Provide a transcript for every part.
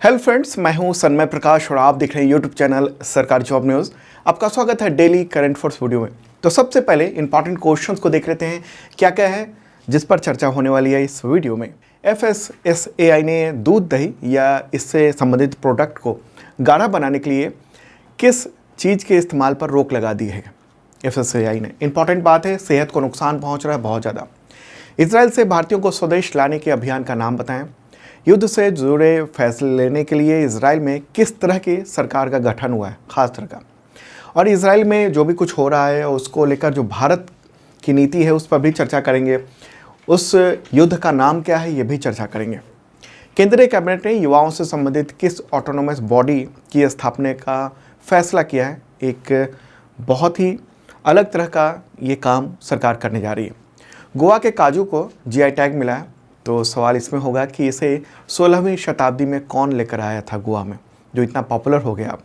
Hello friends, मैं हूं सन्मय प्रकाश और आप देख रहे हैं यूट्यूब चैनल सरकारी जॉब न्यूज़। आपका स्वागत है डेली करंट अफेयर्स वीडियो में। तो सबसे पहले इंपॉर्टेंट क्वेश्चंस को देख लेते हैं क्या क्या है जिस पर चर्चा होने वाली है इस वीडियो में। FSSAI ने दूध दही या इससे संबंधित प्रोडक्ट को गाढ़ा बनाने के लिए किस चीज़ के इस्तेमाल पर रोक लगा दी है। FSSAI ने इंपॉर्टेंट बात है, सेहत को नुकसान पहुँच रहा है बहुत ज़्यादा। इसराइल से भारतीयों को स्वदेश लाने के अभियान का नाम बताएं। युद्ध से जुड़े फैसले लेने के लिए इसराइल में किस तरह की सरकार का गठन हुआ है, खास तरह का। और इसराइल में जो भी कुछ हो रहा है उसको लेकर जो भारत की नीति है उस पर भी चर्चा करेंगे। उस युद्ध का नाम क्या है ये भी चर्चा करेंगे। केंद्रीय कैबिनेट ने युवाओं से संबंधित किस ऑटोनोमस बॉडी की स्थापना का फैसला किया है। एक बहुत ही अलग तरह का ये काम सरकार करने जा रही है। गोवा के काजू को GI टैग मिला है, तो सवाल इसमें होगा कि इसे 16वीं शताब्दी में कौन लेकर आया था गोवा में, जो इतना पॉपुलर हो गया अब।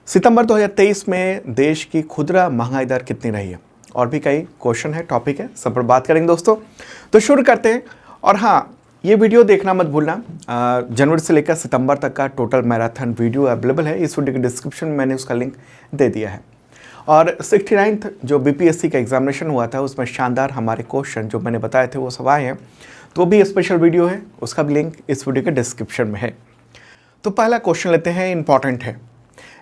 सितंबर 2023 में देश की खुदरा महंगाई दर कितनी रही है, और भी कई क्वेश्चन है, टॉपिक है, सब पर बात करेंगे दोस्तों। तो शुरू करते हैं। और हाँ, ये वीडियो देखना मत भूलना। जनवरी से लेकर सितंबर तक का टोटल मैराथन वीडियो अवेलेबल है। इस वीडियो के डिस्क्रिप्शन में मैंने उसका लिंक दे दिया है। और 69th जो BPSC का एग्जामिनेशन हुआ था उसमें शानदार हमारे क्वेश्चन जो मैंने बताए थे वो सब आए हैं, तो भी स्पेशल वीडियो है, उसका भी लिंक इस वीडियो के डिस्क्रिप्शन में है। तो पहला क्वेश्चन लेते हैं, इंपॉर्टेंट है।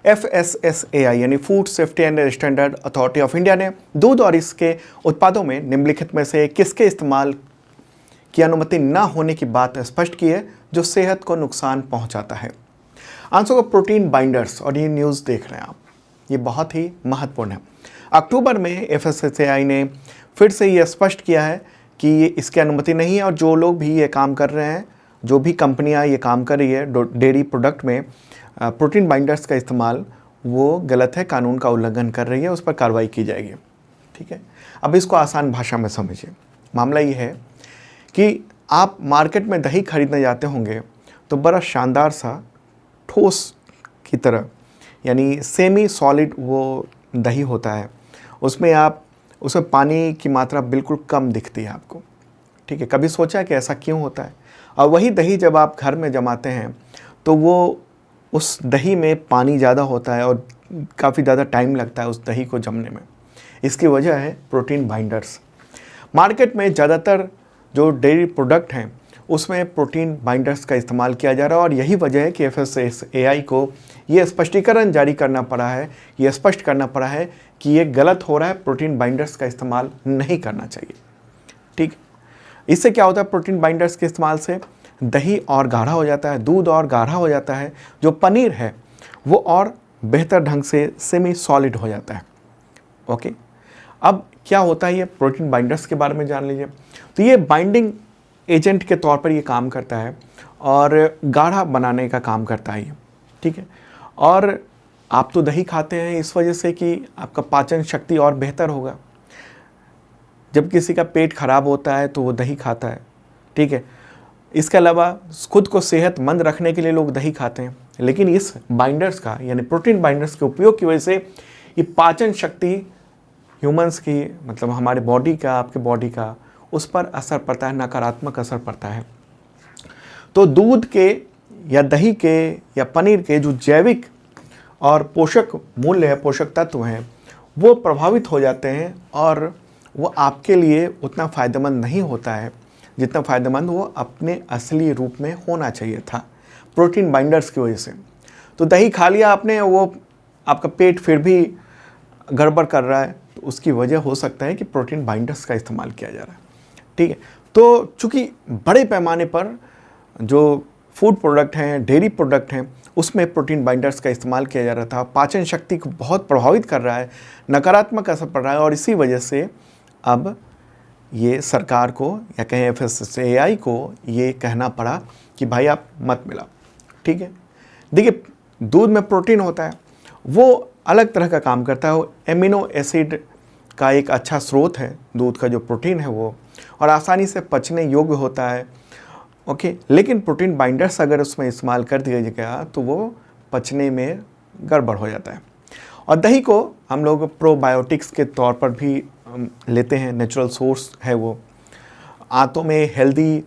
FSSAI यानी food safety and standard authority of India ने दूध और इसके उत्पादों में निम्नलिखित में से किसके इस्तेमाल की अनुमति न होने की बात स्पष्ट की है जो सेहत को नुकसान पहुंचाता है। आंसर को प्रोटीन बाइंडर्स। और ये न्यूज़ देख रहे हैं आप, ये बहुत ही महत्वपूर्ण है। अक्टूबर में FSSAI ने फिर से ये स्पष्ट किया है कि ये इसकी अनुमति नहीं है, और जो लोग भी ये काम कर रहे हैं, जो भी कंपनियां ये काम कर रही है डेयरी प्रोडक्ट में प्रोटीन बाइंडर्स का इस्तेमाल, वो गलत है, कानून का उल्लंघन कर रही है, उस पर कार्रवाई की जाएगी। ठीक है, अब इसको आसान भाषा में समझिए। मामला ये है कि आप मार्केट में दही खरीदने जाते होंगे तो बड़ा शानदार सा ठोस की तरह यानी सेमी सॉलिड वो दही होता है, उसमें पानी की मात्रा बिल्कुल कम दिखती है आपको। ठीक है, कभी सोचा है कि ऐसा क्यों होता है? और वही दही जब आप घर में जमाते हैं तो वो उस दही में पानी ज़्यादा होता है और काफ़ी ज़्यादा टाइम लगता है उस दही को जमने में। इसकी वजह है प्रोटीन बाइंडर्स। मार्केट में ज़्यादातर जो डेयरी प्रोडक्ट हैं उसमें प्रोटीन बाइंडर्स का इस्तेमाल किया जा रहा है, और यही वजह है कि FSSAI को ये स्पष्टीकरण जारी करना पड़ा है, ये स्पष्ट करना पड़ा है कि ये गलत हो रहा है, प्रोटीन बाइंडर्स का इस्तेमाल नहीं करना चाहिए। ठीक, इससे क्या होता है, प्रोटीन बाइंडर्स के इस्तेमाल से दही और गाढ़ा हो जाता है, दूध और गाढ़ा हो जाता है, जो पनीर है वो और बेहतर ढंग से सेमी सॉलिड हो जाता है। ओके, अब क्या होता है, ये प्रोटीन बाइंडर्स के बारे में जान लीजिए। तो ये बाइंडिंग एजेंट के तौर पर ये काम करता है और गाढ़ा बनाने का काम करता है ये। ठीक है, और आप तो दही खाते हैं इस वजह से कि आपका पाचन शक्ति और बेहतर होगा। जब किसी का पेट खराब होता है तो वो दही खाता है। ठीक है, इसके अलावा खुद को सेहतमंद रखने के लिए लोग दही खाते हैं, लेकिन इस बाइंडर्स का यानी प्रोटीन बाइंडर्स के उपयोग की वजह से ये पाचन शक्ति ह्यूमंस की, मतलब हमारे बॉडी का, आपके बॉडी का, उस पर असर पड़ता है, नकारात्मक असर पड़ता है। तो दूध के या दही के या पनीर के जो जैविक और पोषक मूल्य है, पोषक तत्व हैं, वो प्रभावित हो जाते हैं और वो आपके लिए उतना फ़ायदेमंद नहीं होता है जितना फ़ायदेमंद वो अपने असली रूप में होना चाहिए था, प्रोटीन बाइंडर्स की वजह से। तो दही खा लिया आपने, वो आपका पेट फिर भी गड़बड़ कर रहा है, तो उसकी वजह हो सकता है कि प्रोटीन बाइंडर्स का इस्तेमाल किया जा रहा है। ठीक है, तो चूँकि बड़े पैमाने पर जो फूड प्रोडक्ट हैं, डेयरी प्रोडक्ट हैं, उसमें प्रोटीन बाइंडर्स का इस्तेमाल किया जा रहा था, पाचन शक्ति को बहुत प्रभावित कर रहा है, नकारात्मक असर पड़ रहा है, और इसी वजह से अब ये सरकार को या कहें FSSAI को ये कहना पड़ा कि भाई आप मत मिलाओ। ठीक है, देखिए दूध में प्रोटीन होता है, वो अलग तरह का काम करता है, वो एमिनो एसिड का एक अच्छा स्रोत है दूध का जो प्रोटीन है वो, और आसानी से पचने योग्य होता है। ओके, लेकिन प्रोटीन बाइंडर्स अगर उसमें इस्तेमाल कर दिया गया तो वो पचने में गड़बड़ हो जाता है। और दही को हम लोग प्रोबायोटिक्स के तौर पर भी लेते हैं, नेचुरल सोर्स है वो। आंतों में हेल्दी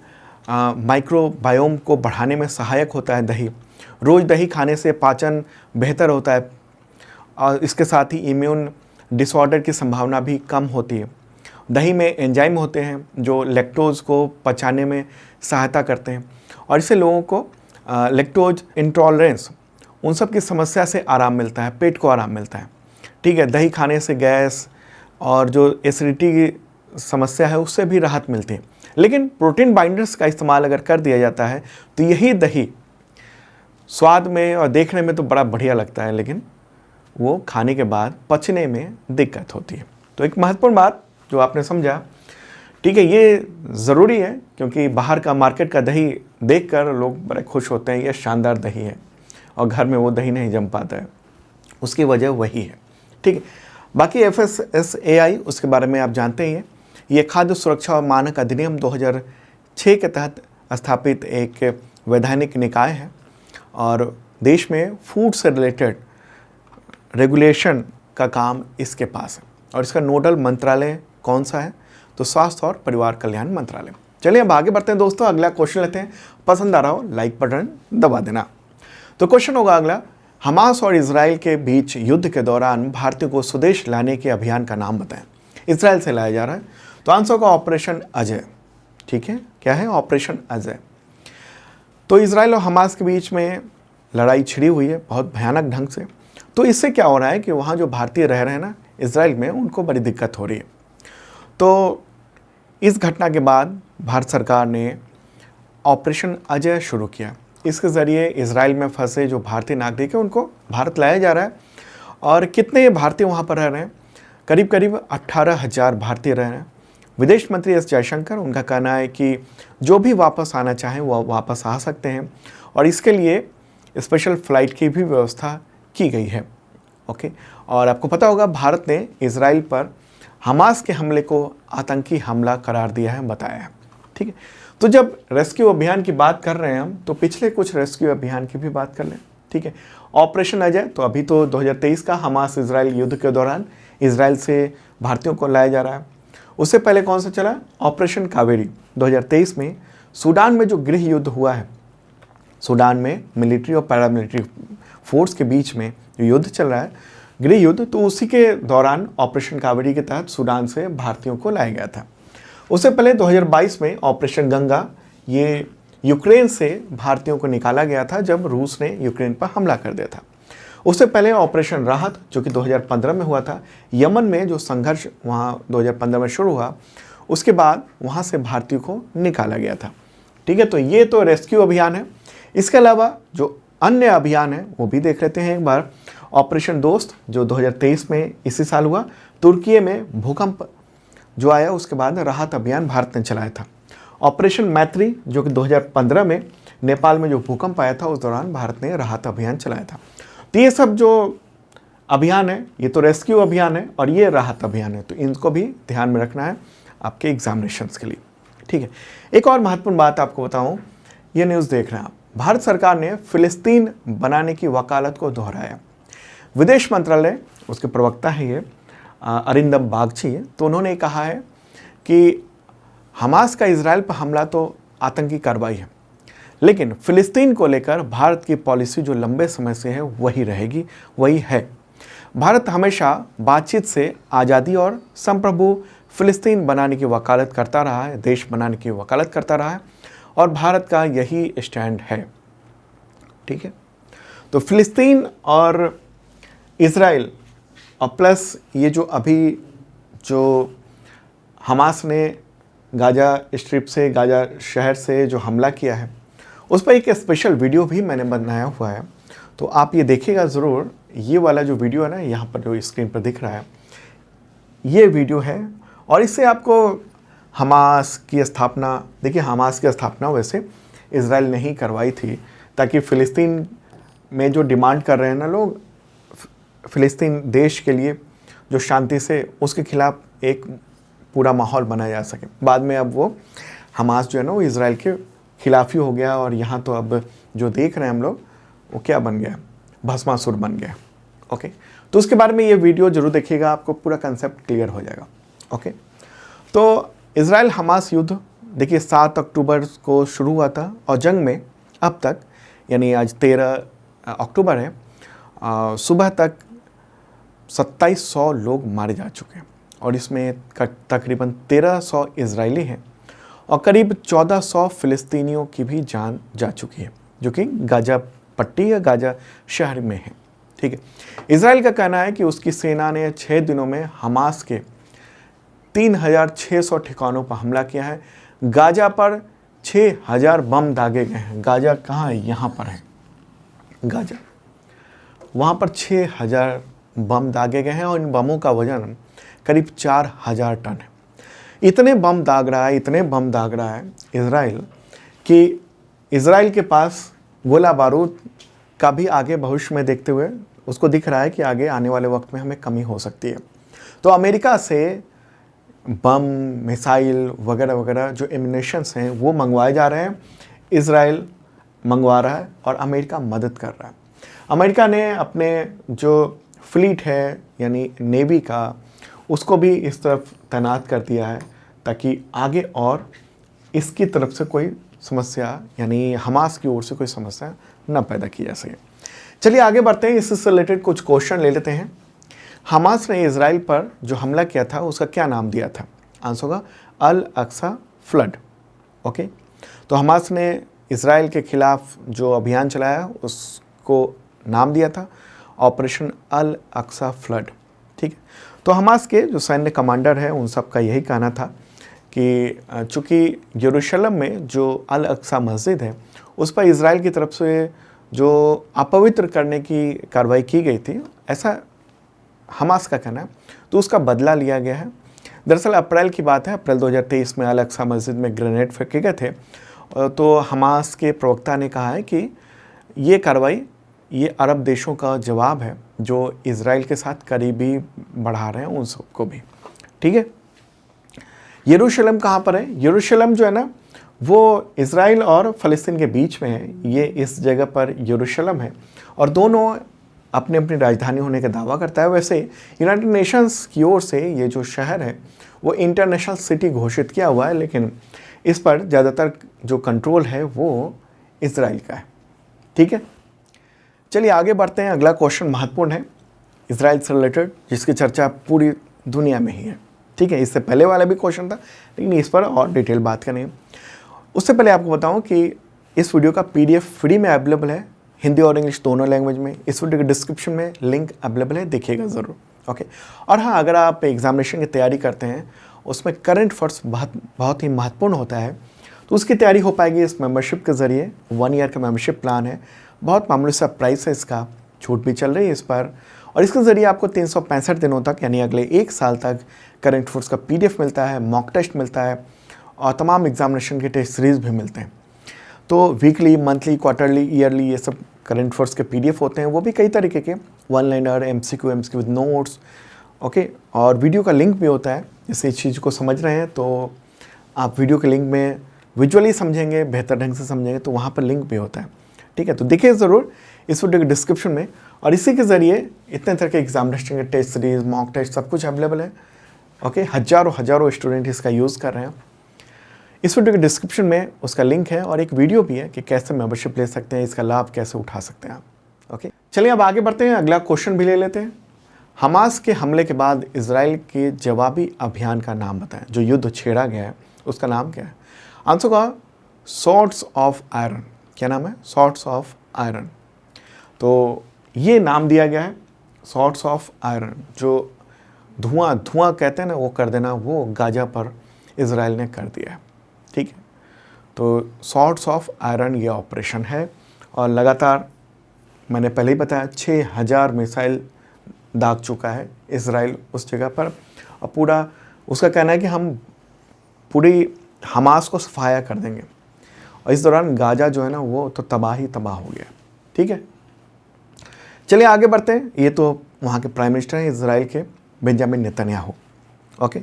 माइक्रोबायोम को बढ़ाने में सहायक होता है दही। रोज़ दही खाने से पाचन बेहतर होता है और इसके साथ ही इम्यून डिसऑर्डर की संभावना भी कम होती है। दही में एंजाइम होते हैं जो लैक्टोज को पचाने में सहायता करते हैं और इससे लोगों को लैक्टोज इंटॉलरेंस उन सब की समस्या से आराम मिलता है, पेट को आराम मिलता है। ठीक है, दही खाने से गैस और जो एसिडिटी की समस्या है उससे भी राहत मिलती है। लेकिन प्रोटीन बाइंडर्स का इस्तेमाल अगर कर दिया जाता है तो यही दही स्वाद में और देखने में तो बड़ा बढ़िया लगता है, लेकिन वो खाने के बाद पचने में दिक्कत होती है। तो एक महत्वपूर्ण बात जो आपने समझा, ठीक है, ये ज़रूरी है क्योंकि बाहर का मार्केट का दही देखकर लोग बड़े खुश होते हैं, ये शानदार दही है, और घर में वो दही नहीं जम पाता है, उसकी वजह वही है। ठीक है, बाकी FSSAI उसके बारे में आप जानते ही हैं। ये खाद्य सुरक्षा और मानक अधिनियम 2006 के तहत स्थापित एक वैधानिक निकाय है और देश में फूड से रिलेटेड रेगुलेशन का काम इसके पास है। और इसका नोडल मंत्रालय कौन सा है? तो स्वास्थ्य और परिवार कल्याण मंत्रालय। चलिए अब आगे बढ़ते हैं दोस्तों, अगला क्वेश्चन लेते हैं। पसंद आ रहा हो लाइक बटन दबा देना। तो क्वेश्चन होगा अगला, हमास और इजराइल के बीच युद्ध के दौरान भारतीयों को स्वदेश लाने के अभियान का नाम बताएं। इजराइल से लाया जा रहा है, तो आंसर होगा ऑपरेशन अजय। ठीक है, क्या है? ऑपरेशन अजय। तो इजराइल और हमास के बीच में लड़ाई छिड़ी हुई है बहुत भयानक ढंग से। तो इससे क्या हो रहा है कि वहाँ जो भारतीय रह रहे हैं ना इजराइल में, उनको बड़ी दिक्कत हो रही है। तो इस घटना के बाद भारत सरकार ने ऑपरेशन अजय शुरू किया। इसके ज़रिए इजराइल में फंसे जो भारतीय नागरिक हैं उनको भारत लाया जा रहा है। और कितने भारतीय वहाँ पर रह रहे हैं? करीब करीब 18,000 भारतीय रह रहे हैं। विदेश मंत्री एस जयशंकर, उनका कहना है कि जो भी वापस आना चाहें वो वापस आ सकते हैं और इसके लिए स्पेशल फ़्लाइट की भी व्यवस्था की गई है। ओके, और आपको पता होगा भारत ने इजराइल पर हमास के हमले को आतंकी हमला करार दिया है, बताया है। ठीक है, तो जब रेस्क्यू अभियान की बात कर रहे हैं हम, तो पिछले कुछ रेस्क्यू अभियान की भी बात कर लें। ठीक है, ऑपरेशन अजय तो अभी तो 2023 का हमास इजराइल युद्ध के दौरान इजराइल से भारतीयों को लाया जा रहा है। उससे पहले कौन सा चला? ऑपरेशन कावेरी 2023 में सूडान में जो गृह युद्ध हुआ है, सूडान में मिलिट्री और पैरामिलिट्री फोर्स के बीच में जो युद्ध चल रहा है, गृह युद्ध, तो उसी के दौरान ऑपरेशन कावेरी के तहत सूडान से भारतीयों को लाया गया था। उससे पहले 2022 में ऑपरेशन गंगा, ये यूक्रेन से भारतीयों को निकाला गया था जब रूस ने यूक्रेन पर हमला कर दिया था। उससे पहले ऑपरेशन राहत जो कि 2015 में हुआ था, यमन में जो संघर्ष वहाँ 2015 में शुरू हुआ, उसके बाद वहाँ से भारतीयों को निकाला गया था। ठीक है, तो ये तो रेस्क्यू अभियान है। इसके अलावा जो अन्य अभियान है वो भी देख लेते हैं एक बार। ऑपरेशन दोस्त जो 2023 में इसी साल हुआ, तुर्की में भूकंप जो आया उसके बाद राहत अभियान भारत ने चलाया था। ऑपरेशन मैत्री जो कि 2015 में नेपाल में जो भूकंप आया था उस दौरान भारत ने राहत अभियान चलाया था। तो ये सब जो अभियान है ये तो रेस्क्यू अभियान है और ये राहत अभियान है, तो इनको भी ध्यान में रखना है आपके एग्जामिनेशंस के लिए। ठीक है, एक और महत्वपूर्ण बात आपको बताऊं, ये न्यूज़ देख रहे हैं आप, भारत सरकार ने फिलिस्तीन बनाने की वकालत को दोहराया। विदेश मंत्रालय, उसके प्रवक्ता है ये अरिंदम बागची है, तो उन्होंने कहा है कि हमास का इजराइल पर हमला तो आतंकी कार्रवाई है, लेकिन फ़िलिस्तीन को लेकर भारत की पॉलिसी जो लंबे समय से है वही रहेगी, वही है। भारत हमेशा बातचीत से आज़ादी और संप्रभु फ़िलिस्तीन बनाने की वकालत करता रहा है, देश बनाने की वकालत करता रहा है और भारत का यही स्टैंड है। ठीक है, तो फ़िलिस्तीन और इजराइल और प्लस ये जो अभी जो हमास ने गाज़ा स्ट्रिप से, गाज़ा शहर से जो हमला किया है, उस पर एक स्पेशल वीडियो भी मैंने बनाया हुआ है, तो आप ये देखिएगा ज़रूर। ये वाला जो वीडियो है ना, यहाँ पर जो स्क्रीन पर दिख रहा है, ये वीडियो है और इससे आपको हमास की स्थापना, देखिए हमास की स्थापना वैसे इजराइल ने ही करवाई थी ताकि फ़िलिस्तीन में जो डिमांड कर रहे हैं ना लोग, फ़िलिस्तीन देश के लिए जो शांति से उसके खिलाफ एक पूरा माहौल बनाया जा सके। बाद में अब वो हमास जो है ना वो इजराइल के खिलाफ ही हो गया और यहाँ तो अब जो देख रहे हैं हम लोग वो क्या बन गया, भस्मासुर बन गया। ओके, तो उसके बारे में ये वीडियो जरूर देखिएगा, आपको पूरा कंसेप्ट क्लियर हो जाएगा। ओके, तो इजराइल हमास युद्ध देखिए 7 अक्टूबर को शुरू हुआ था और जंग में अब तक यानी आज 13 अक्टूबर है, सुबह तक 2700 लोग मारे जा चुके हैं और इसमें तकरीबन 1300 इजरायली हैं और करीब 1400 फ़िलिस्तीनियों की भी जान जा चुकी है, जो कि गाजा पट्टी या गाजा शहर में है। ठीक है, इजराइल का कहना है कि उसकी सेना ने 6 दिनों में हमास के 3600 ठिकानों पर हमला किया है। गाजा पर 6000 बम दागे गए हैं। गाजा कहाँ है? यहाँ पर है गाजा। वहाँ पर 6000 बम दागे गए हैं और इन बमों का वजन करीब 4000 टन है। इतने बम दाग रहा है इजराइल कि इजराइल के पास गोला बारूद का भी आगे भविष्य में देखते हुए उसको दिख रहा है कि आगे आने वाले वक्त में हमें कमी हो सकती है। तो अमेरिका से बम, मिसाइल वगैरह वगैरह जो एमिनेशंस हैं वो मंगवाए जा रहे हैं। इजराइल मंगवा रहा है और अमेरिका मदद कर रहा है। अमेरिका ने अपने जो फ्लीट है यानी नेवी का, उसको भी इस तरफ तैनात कर दिया है ताकि आगे और इसकी तरफ से कोई समस्या यानी हमास की ओर से कोई समस्या न पैदा की जा सके। चलिए आगे बढ़ते हैं, इससे रिलेटेड कुछ क्वेश्चन ले लेते हैं। हमास ने इजराइल पर जो हमला किया था उसका क्या नाम दिया था? आंसर होगा अल अक्सा फ्लड। ओके, तो हमास ने इजराइल के खिलाफ जो अभियान चलाया उसको नाम दिया था ऑपरेशन अल अक्सा फ्लड। ठीक है, तो हमास के जो सैन्य कमांडर है उन सब का यही कहना था कि चूँकि यरूशलेम में जो अल अक्सा मस्जिद है उस पर इजराइल की तरफ से जो अपवित्र करने की कार्रवाई की गई थी, ऐसा हमास का कहना है, तो उसका बदला लिया गया है। दरअसल अप्रैल की बात है, अप्रैल 2023 में अल अक्सा मस्जिद में ग्रेनेड फेंके गए थे। तो हमास के प्रवक्ता ने कहा है कि ये कार्रवाई ये अरब देशों का जवाब है जो इजराइल के साथ करीबी बढ़ा रहे हैं उन सबको भी। ठीक है, यरूशलेम कहाँ पर है? यरूशलेम जो है ना वो इजराइल और फ़लस्तीन के बीच में है। ये इस जगह पर यरूशलेम है और दोनों अपनी अपनी राजधानी होने का दावा करता है। वैसे यूनाइटेड नेशंस की ओर से ये जो शहर है वो इंटरनेशनल सिटी घोषित किया हुआ है, लेकिन इस पर ज़्यादातर जो कंट्रोल है वो इजराइल का है। ठीक है, चलिए आगे बढ़ते हैं। अगला क्वेश्चन महत्वपूर्ण है इजराइल से रिलेटेड, जिसकी चर्चा पूरी दुनिया में ही है। ठीक है, इससे पहले वाला भी क्वेश्चन था लेकिन इस पर और डिटेल बात करेंगे। उससे पहले आपको बताऊं कि इस वीडियो का PDF फ्री में अवेलेबल है, हिंदी और इंग्लिश दोनों लैंग्वेज में। इस वीडियो के डिस्क्रिप्शन में लिंक अवेलेबल है, देखिएगा ज़रूर। ओके, और हाँ, अगर आप एग्जामिनेशन की तैयारी करते हैं उसमें करंट अफेयर्स बहुत ही महत्वपूर्ण होता है, तो उसकी तैयारी हो पाएगी इस मेंबरशिप के ज़रिए। 1 ईयर का मेंबरशिप प्लान है, बहुत मामूली सा प्राइस है इसका, छूट भी चल रही है इस पर, और इसके ज़रिए आपको 365 दिनों तक यानी अगले 1 साल तक करंट अफेयर्स का PDF मिलता है, मॉक टेस्ट मिलता है और तमाम एग्जामिनेशन के टेस्ट सीरीज़ भी मिलते हैं। तो वीकली, मंथली, क्वार्टरली, ईयरली ये सब करंट अफेयर्स के PDF होते हैं, वो भी कई तरीके के, 1 liner, MCQ with notes. Okay, और वीडियो का लिंक भी होता है। जैसे इस चीज़ को समझ रहे हैं तो आप वीडियो के लिंक में विजुअली समझेंगे, बेहतर ढंग से समझेंगे, तो वहाँ पर लिंक भी होता है। ठीक है, तो देखिए ज़रूर इस वीडियो के डिस्क्रिप्शन में, और इसी के ज़रिए इतने तरह के एग्जामिनेशन के टेस्ट सीरीज, मॉक टेस्ट सब कुछ अवेलेबल है। ओके, हज़ारों स्टूडेंट इसका यूज़ कर रहे हैं। इस वीडियो के डिस्क्रिप्शन में उसका लिंक है और एक वीडियो भी है कि कैसे मेंबरशिप ले सकते हैं, इसका लाभ कैसे उठा सकते हैं आप। ओके, चलिए अब आगे बढ़ते हैं, अगला क्वेश्चन भी ले लेते हैं। हमास के हमले के बाद इजराइल के जवाबी अभियान का नाम बताएं। जो युद्ध छेड़ा गया है उसका नाम क्या है? आंसर का सॉर्ड्स ऑफ आयरन। क्या नाम है? Swords of iron. तो ये नाम दिया गया है सॉर्ड्स ऑफ आयरन। जो धुआं कहते हैं ना, वो कर देना, वो गाजा पर इजराइल ने कर दिया है। ठीक है, तो सॉर्ड्स ऑफ आयरन ये ऑपरेशन है और लगातार मैंने पहले ही बताया 6000 मिसाइल दाग चुका है इजराइल उस जगह पर, और पूरा उसका कहना है कि हम पूरी हमास को सफाया कर देंगे। और इस दौरान गाजा जो है ना वो तो तबाह हो गया। ठीक है, चलिए आगे बढ़ते हैं। ये तो वहाँ के प्राइम मिनिस्टर हैं इजराइल के, बेंजामिन नेतन्याहू। ओके,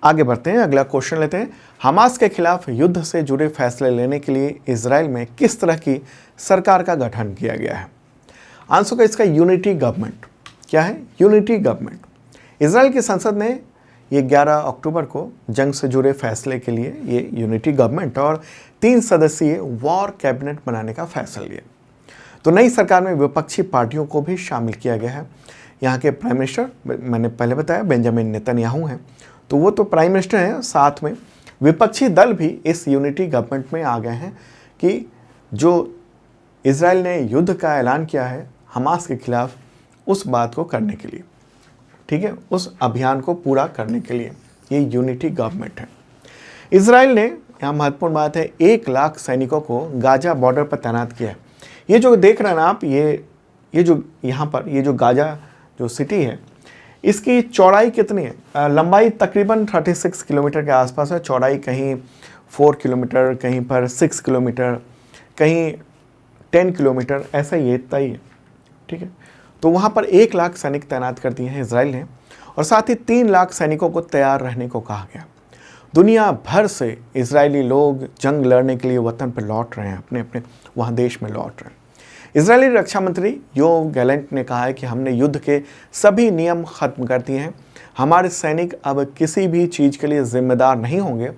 आगे बढ़ते हैं, अगला क्वेश्चन लेते हैं। हमास के खिलाफ युद्ध से जुड़े फैसले लेने के लिए इजराइल में किस तरह की सरकार का गठन किया गया है? आंसर का इसका यूनिटी गवर्नमेंट। क्या है? Unity government. इजराइल की संसद ने ये 11 अक्टूबर को जंग से जुड़े फैसले के लिए ये यूनिटी गवर्नमेंट और 3 सदस्यीय वॉर कैबिनेट बनाने का फैसला लिया। तो नई सरकार में विपक्षी पार्टियों को भी शामिल किया गया है। यहाँ के प्राइम मिनिस्टर मैंने पहले बताया बेंजामिन नेतन्याहू हैं, तो वो तो प्राइम मिनिस्टर हैं, साथ में विपक्षी दल भी इस यूनिटी गवर्नमेंट में आ गए हैं कि जो इजराइल ने युद्ध का ऐलान किया है हमास के खिलाफ, उस बात को करने के लिए, ठीक है, उस अभियान को पूरा करने के लिए ये यूनिटी गवर्नमेंट है। इजराइल ने, यहाँ महत्वपूर्ण बात है, 1 लाख सैनिकों को गाजा बॉर्डर पर तैनात किया है। ये जो देख रहे हैं ना आप, ये जो यहाँ पर ये जो गाजा जो सिटी है, इसकी चौड़ाई कितनी है? लंबाई तकरीबन 36 किलोमीटर के आसपास है, चौड़ाई कहीं 4 किलोमीटर, कहीं पर 6 किलोमीटर, कहीं 10 किलोमीटर, ऐसा ये इतना ही है, ठीक है। तो वहाँ पर 1 लाख सैनिक तैनात कर दिए हैं इजराइल ने, और साथ ही 3 लाख सैनिकों को तैयार रहने को कहा गया। दुनिया भर से इजरायली लोग जंग लड़ने के लिए वतन पर लौट रहे हैं, अपने अपने वहाँ देश में लौट रहे हैं। इजरायली रक्षा मंत्री योव गैलेंट ने कहा है कि हमने युद्ध के सभी नियम खत्म कर दिए हैं, हमारे सैनिक अब किसी भी चीज़ के लिए जिम्मेदार नहीं होंगे,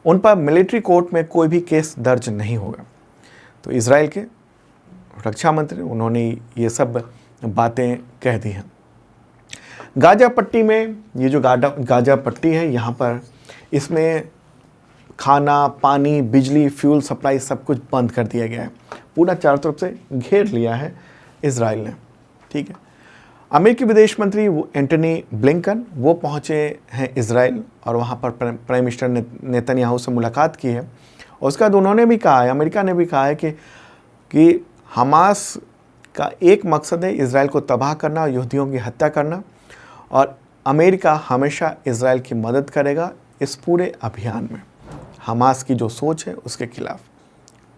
उन पर मिलिट्री कोर्ट में कोई भी केस दर्ज नहीं होगा। तो इजराइल के रक्षा मंत्री, उन्होंने ये सब बातें कह दी हैं। गाजा पट्टी में, ये जो गाजा पट्टी है, यहाँ पर इसमें खाना, पानी, बिजली, फ्यूल सप्लाई सब कुछ बंद कर दिया गया है, पूरा चारों तरफ से घेर लिया है इजराइल ने, ठीक है। अमेरिकी विदेश मंत्री एंटनी ब्लिंकन वो पहुँचे हैं इजराइल, और वहाँ पर प्राइम मिनिस्टर नेतन्याहू से मुलाकात की है, और उसके बाद उन्होंने भी कहा है, अमेरिका ने भी कहा है कि हमास का एक मकसद है इजराइल को तबाह करना और यहूदियों की हत्या करना, और अमेरिका हमेशा इजराइल की मदद करेगा इस पूरे अभियान में, हमास की जो सोच है उसके खिलाफ,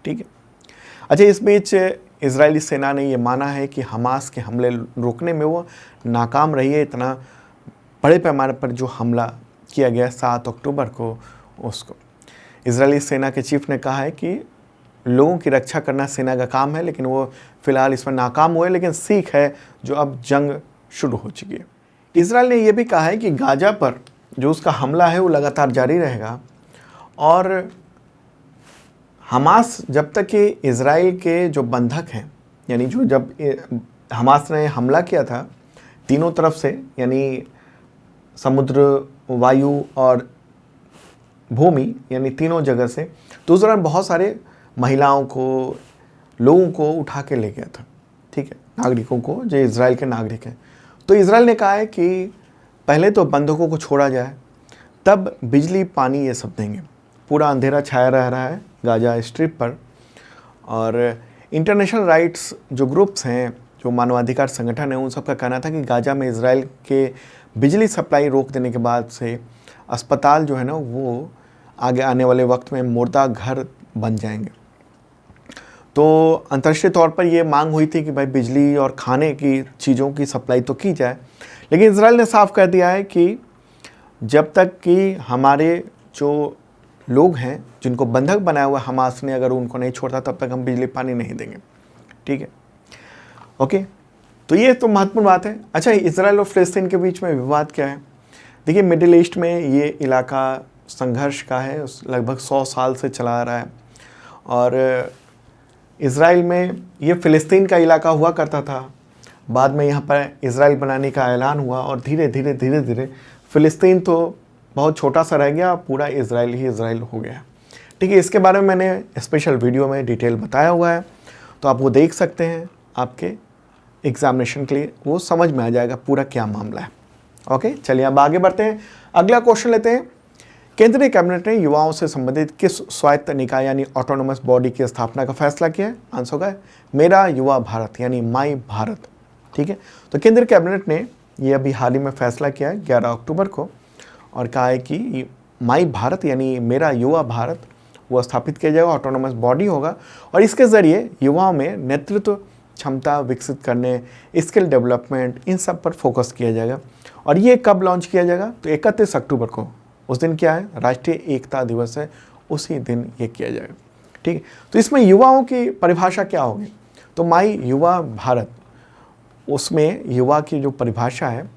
ठीक है। अच्छा, इस बीच इजरायली सेना ने ये माना है कि हमास के हमले रोकने में वो नाकाम रही है। इतना बड़े पैमाने पर जो हमला किया गया 7 अक्टूबर को, उसको इजरायली सेना के चीफ ने कहा है कि लोगों की रक्षा करना सेना का काम है, लेकिन वो फिलहाल इसमें नाकाम हुए, लेकिन सीख है जो अब जंग शुरू हो चुकी है। इजराइल ने यह भी कहा है कि गाजा पर जो उसका हमला है वो लगातार जारी रहेगा, और हमास जब तक कि इजराइल के जो बंधक हैं, यानी जो जब हमास ने हमला किया था तीनों तरफ से, यानी समुद्र, वायु और भूमि, यानी तीनों जगह से, तो उस दौरान बहुत सारे महिलाओं को, लोगों को उठा के ले गया था, ठीक है, नागरिकों को, जो इजराइल के नागरिक हैं। तो इजराइल ने कहा है कि पहले तो बंधकों को छोड़ा जाए, तब बिजली, पानी ये सब देंगे। पूरा अंधेरा छाया रह रहा है गाजा स्ट्रिप पर, और इंटरनेशनल राइट्स जो ग्रुप्स हैं, जो मानवाधिकार संगठन है, उन सब का कहना था कि गाजा में इजराइल के बिजली सप्लाई रोक देने के बाद से अस्पताल जो है ना, वो आगे आने वाले वक्त में मुर्दा घर बन जाएंगे। तो अंतर्राष्ट्रीय तौर पर ये मांग हुई थी कि भाई बिजली और खाने की चीज़ों की सप्लाई तो की जाए, लेकिन इजराइल ने साफ कह दिया है कि जब तक कि हमारे जो लोग हैं जिनको बंधक बनाया हुआ हमास ने, अगर उनको नहीं छोड़ता, तब तक हम बिजली पानी नहीं देंगे, ठीक है, ओके। तो ये तो महत्वपूर्ण बात है। अच्छा, इजराइल और फ़लस्तीन के बीच में विवाद क्या है? देखिए, मिडिल ईस्ट में ये इलाका संघर्ष का है, लगभग 100 साल से चला आ रहा है, और इजराइल में ये फ़लस्तीन का इलाका हुआ करता था, बाद में यहाँ पर इजराइल बनाने का ऐलान हुआ, और धीरे धीरे फ़लस्तीन तो बहुत छोटा सा रह गया, पूरा इजराइल ही इजराइल हो गया, ठीक है। इसके बारे में मैंने स्पेशल वीडियो में डिटेल बताया हुआ है, तो आप वो देख सकते हैं, आपके एग्जामिनेशन के लिए वो समझ में आ जाएगा पूरा क्या मामला है, ओके। चलिए अब आगे बढ़ते हैं, अगला क्वेश्चन लेते हैं। केंद्रीय कैबिनेट ने युवाओं से संबंधित किस स्वायत्त निकाय यानी ऑटोनोमस बॉडी की स्थापना का फैसला किया है? आंसर होगा मेरा युवा भारत, यानी माई भारत, ठीक है। तो केंद्रीय कैबिनेट ने ये अभी हाल ही में फैसला किया है 11 अक्टूबर को, और कहा है कि माई भारत यानी मेरा युवा भारत वो स्थापित किया जाएगा, ऑटोनोमस बॉडी होगा, और इसके ज़रिए युवाओं में नेतृत्व क्षमता विकसित करने, स्किल डेवलपमेंट, इन सब पर फोकस किया जाएगा। और ये कब लॉन्च किया जाएगा? तो 31 अक्टूबर को, उस दिन क्या है, राष्ट्रीय एकता दिवस है, उसी दिन ये किया जाएगा, ठीक है। तो इसमें युवाओं की परिभाषा क्या होगी? तो माई युवा भारत, उसमें युवा की जो परिभाषा है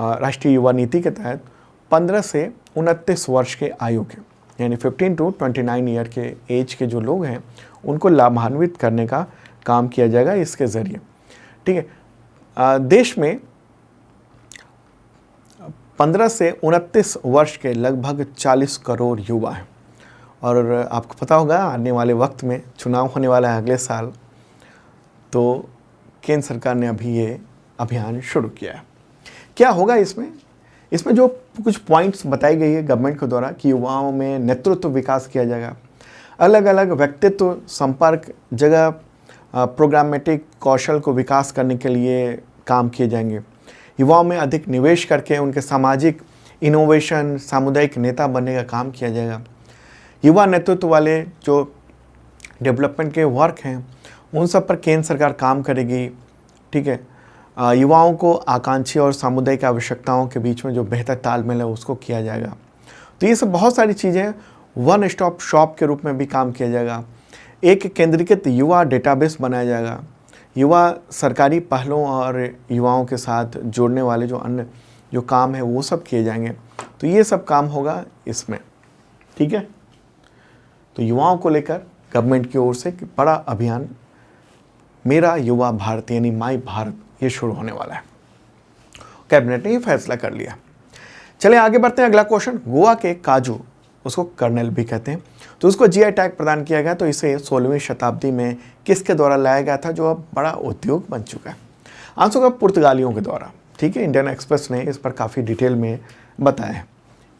राष्ट्रीय युवा नीति के तहत 15 से 29 वर्ष के आयु के, यानी 15 to 29 ईयर के एज के जो लोग हैं, उनको लाभान्वित करने का काम किया जाएगा इसके ज़रिए। ठीक है, देश में 15 से 29 वर्ष के लगभग 40 करोड़ युवा हैं और आपको पता होगा आने वाले वक्त में चुनाव होने वाला है अगले साल, तो केंद्र सरकार ने अभी ये अभियान शुरू किया है। क्या होगा इसमें जो कुछ पॉइंट्स बताई गई है गवर्नमेंट के द्वारा कि युवाओं में नेतृत्व विकास किया जाएगा, अलग अलग व्यक्तित्व संपर्क जगह प्रोग्रामेटिक कौशल को विकास करने के लिए काम किए जाएंगे, युवाओं में अधिक निवेश करके उनके सामाजिक इनोवेशन सामुदायिक नेता बनने का काम किया जाएगा, युवा नेतृत्व वाले जो डेवलपमेंट के वर्क हैं उन सब पर केंद्र सरकार काम करेगी। ठीक है, युवाओं को आकांक्षी और सामुदायिक आवश्यकताओं के बीच में जो बेहतर तालमेल है उसको किया जाएगा। तो ये सब बहुत सारी चीज़ें वन स्टॉप शॉप के रूप में भी काम किया जाएगा। एक केंद्रीकृत युवा डेटाबेस बनाया जाएगा, युवा सरकारी पहलों और युवाओं के साथ जोड़ने वाले जो अन्य जो काम है वो सब किए जाएंगे। तो ये सब काम होगा इसमें। ठीक है, तो युवाओं को लेकर गवर्नमेंट की ओर से बड़ा अभियान मेरा युवा भारत यानी माई भारत ये शुरू होने वाला है। कैबिनेट ने ये फैसला कर लिया। चलिए आगे बढ़ते हैं। अगला क्वेश्चन, गोवा के काजू, उसको कर्नल भी कहते हैं, तो उसको जीआई टैग प्रदान किया गया। तो इसे 16वीं शताब्दी में किसके द्वारा लाया गया था जो अब बड़ा उद्योग बन चुका है? आंसर होगा पुर्तगालियों के द्वारा। ठीक है, इंडियन एक्सप्रेस ने इस पर काफ़ी डिटेल में बताया है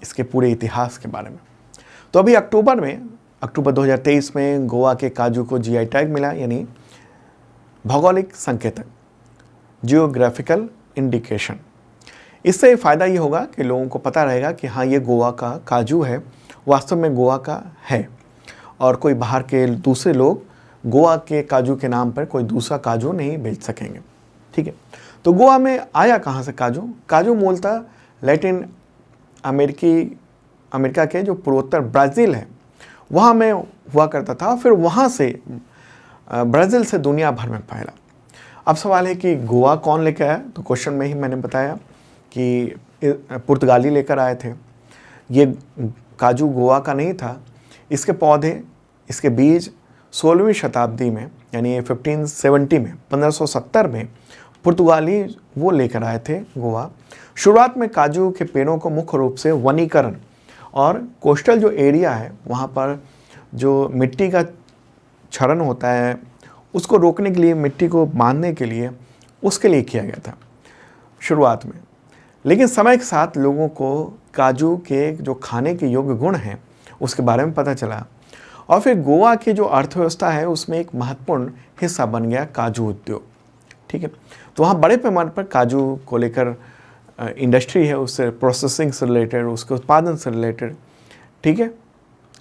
इसके पूरे इतिहास के बारे में। तो अभी अक्टूबर 2023 में गोवा के काजू को जीआई टैग मिला, यानी भौगोलिक संकेतक, जियोग्राफिकल इंडिकेशन। इससे फ़ायदा ये होगा कि लोगों को पता रहेगा कि हाँ ये गोवा का काजू है, वास्तव में गोवा का है, और कोई बाहर के दूसरे लोग गोवा के काजू के नाम पर कोई दूसरा काजू नहीं बेच सकेंगे। ठीक है, तो गोवा में आया कहाँ से काजू? काजू मूलतः लैटिन अमेरिका के जो पूर्वोत्तर ब्राज़ील है वहाँ में हुआ करता था, फिर वहाँ से ब्राज़ील से दुनिया भर में फैला। अब सवाल है कि गोवा कौन लेकर आया? तो क्वेश्चन में ही मैंने बताया कि पुर्तगाली लेकर आए थे। ये काजू गोवा का नहीं था, इसके पौधे, इसके बीज 16वीं शताब्दी में यानी 1570 में 1570 में पुर्तगाली वो लेकर आए थे गोवा। शुरुआत में काजू के पेड़ों को मुख्य रूप से वनीकरण और कोस्टल जो एरिया है वहाँ पर जो मिट्टी का क्षरण होता है उसको रोकने के लिए, मिट्टी को बांधने के लिए, उसके लिए किया गया था शुरुआत में। लेकिन समय के साथ लोगों को काजू के जो खाने के योग्य गुण हैं उसके बारे में पता चला और फिर गोवा की जो अर्थव्यवस्था है उसमें एक महत्वपूर्ण हिस्सा बन गया काजू उद्योग। ठीक है, तो वहाँ बड़े पैमाने पर काजू को लेकर इंडस्ट्री है, उससे प्रोसेसिंग से रिलेटेड, उसके उत्पादन से रिलेटेड। ठीक है,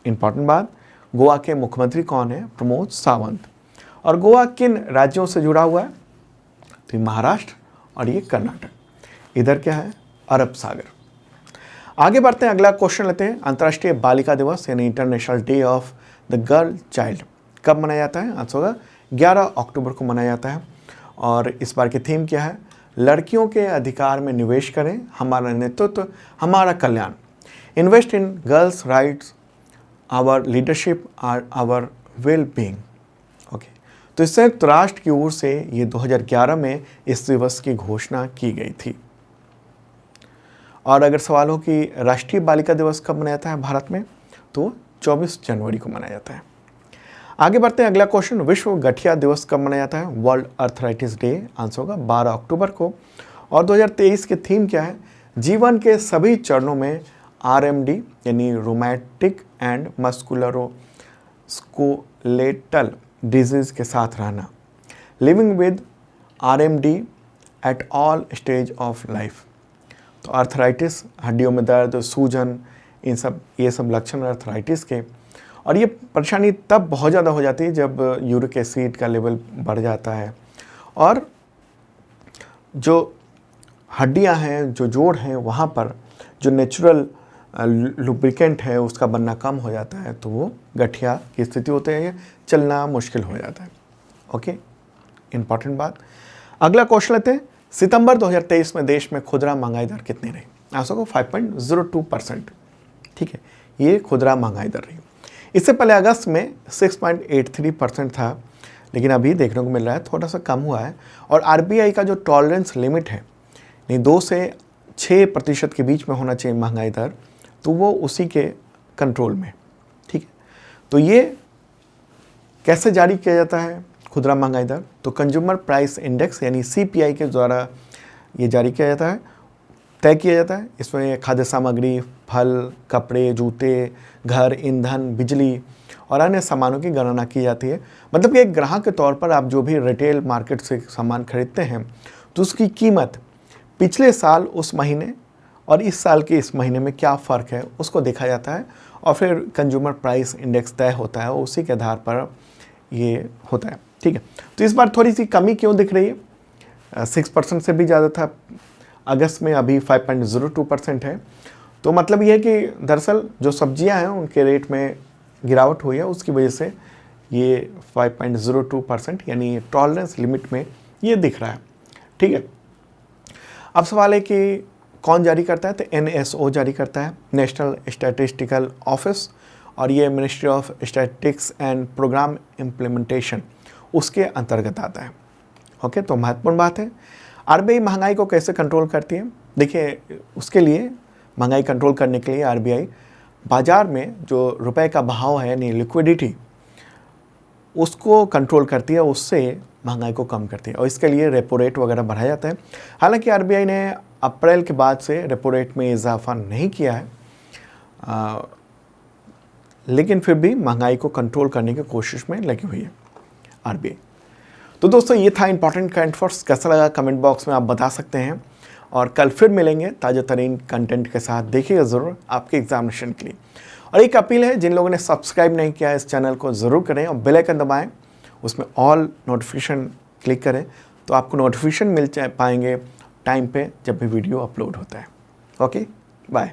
इम्पॉर्टेंट बात, गोवा के मुख्यमंत्री कौन है? प्रमोद सावंत। और गोवा किन राज्यों से जुड़ा हुआ है? तो महाराष्ट्र और ये कर्नाटक। इधर क्या है? अरब सागर। आगे बढ़ते हैं, अगला क्वेश्चन लेते हैं। अंतर्राष्ट्रीय बालिका दिवस यानी international day of the girl child कब मनाया जाता है? आंसर होगा 11 अक्टूबर को मनाया जाता है। और इस बार की थीम क्या है? लड़कियों के अधिकार में निवेश करें, हमारा नेतृत्व, हमारा कल्याण। Invest in girls rights, our leadership are our well being. Okay, तो संयुक्त राष्ट्र की ओर से ये 2011 में इस दिवस की घोषणा की गई थी। और अगर सवाल हो कि राष्ट्रीय बालिका दिवस कब मनाया जाता है भारत में, तो 24 जनवरी को मनाया जाता है। आगे बढ़ते हैं, अगला क्वेश्चन, विश्व गठिया दिवस कब मनाया जाता है? World arthritis day. आंसर होगा 12 अक्टूबर को। और 2023 की थीम क्या है? जीवन के सभी चरणों में RMD यानी रोमैटिक एंड मस्कुलरोस्केलेटल डिजीज़ के साथ रहना, living with RMD at all stage of life. तो अर्थराइटिस, हड्डियों में दर्द, सूजन, ये सब लक्षण अर्थराइटिस के। और ये परेशानी तब बहुत ज़्यादा हो जाती है जब यूरिक एसिड का लेवल बढ़ जाता है और जो हड्डियां हैं, जो जोड़ हैं, वहाँ पर जो नेचुरल लुब्रिकेंट है उसका बनना कम हो जाता है, तो वो गठिया की स्थिति होती है, चलना मुश्किल हो जाता है। ओके, इम्पॉर्टेंट बात। अगला क्वेश्चन लेते हैं, सितंबर 2023 में देश में खुदरा महंगाई दर कितनी रही? आंसर को 5.02%। ठीक है, ये खुदरा महंगाई दर रही। इससे पहले अगस्त में 6.83% था, लेकिन अभी देखने को मिल रहा है थोड़ा सा कम हुआ है। और आरबीआई का जो टॉलरेंस लिमिट है, नहीं 2 से 6% के बीच में होना चाहिए महंगाई दर, तो वो उसी के कंट्रोल में। ठीक है, तो ये कैसे जारी किया जाता है खुदरा महंगाई दर? तो कंज्यूमर प्राइस इंडेक्स यानी सीपीआई के द्वारा ये जारी किया जाता है, तय किया जाता है। इसमें खाद्य सामग्री, फल, कपड़े, जूते, घर, ईंधन, बिजली और अन्य सामानों की गणना की जाती है। मतलब कि एक ग्राहक के तौर पर आप जो भी रिटेल मार्केट से सामान खरीदते हैं तो उसकी कीमत पिछले साल उस महीने और इस साल के इस महीने में क्या फ़र्क है उसको देखा जाता है, और फिर कंज्यूमर प्राइस इंडेक्स तय होता है, उसी के आधार पर ये होता है। ठीक है, तो इस बार थोड़ी सी कमी क्यों दिख रही है? 6% से भी ज़्यादा था अगस्त में, अभी 5.02% है। तो मतलब ये है कि दरअसल जो सब्जियां हैं उनके रेट में गिरावट हुई है, उसकी वजह से ये 5.02% यानी टॉलरेंस लिमिट में ये दिख रहा है। ठीक है, अब सवाल है कि कौन जारी करता है? तो NSO जारी करता है, नेशनल स्टैटिस्टिकल ऑफिस, और ये ministry of statistics and programme implementation उसके अंतर्गत आता है। ओके, तो महत्वपूर्ण बात है। आरबीआई महंगाई को कैसे कंट्रोल करती है? देखिए, उसके लिए महंगाई कंट्रोल करने के लिए आरबीआई बाज़ार में जो रुपए का भाव है यानी लिक्विडिटी, उसको कंट्रोल करती है, उससे महंगाई को कम करती है, और इसके लिए रेपो रेट वगैरह बढ़ाया जाता है। हालांकि आरबीआई ने अप्रैल के बाद से रेपो रेट में इजाफा नहीं किया है, लेकिन फिर भी महंगाई को कंट्रोल करने की कोशिश में लगी हुई है आरबीआई। तो दोस्तों, ये था इंपॉर्टेंट करंट अफेयर्स। कैसा लगा कमेंट बॉक्स में आप बता सकते हैं, और कल फिर मिलेंगे ताज़ा तरीन कंटेंट के साथ। देखिएगा ज़रूर आपके एग्जामिनेशन के लिए। और एक अपील है, जिन लोगों ने सब्सक्राइब नहीं किया है इस चैनल को ज़रूर करें, और बेल आइकन दबाएं, उसमें ऑल नोटिफिकेशन क्लिक करें, तो आपको नोटिफिकेशन मिल पाएंगे टाइम पे जब भी वीडियो अपलोड होता है। Okay, bye.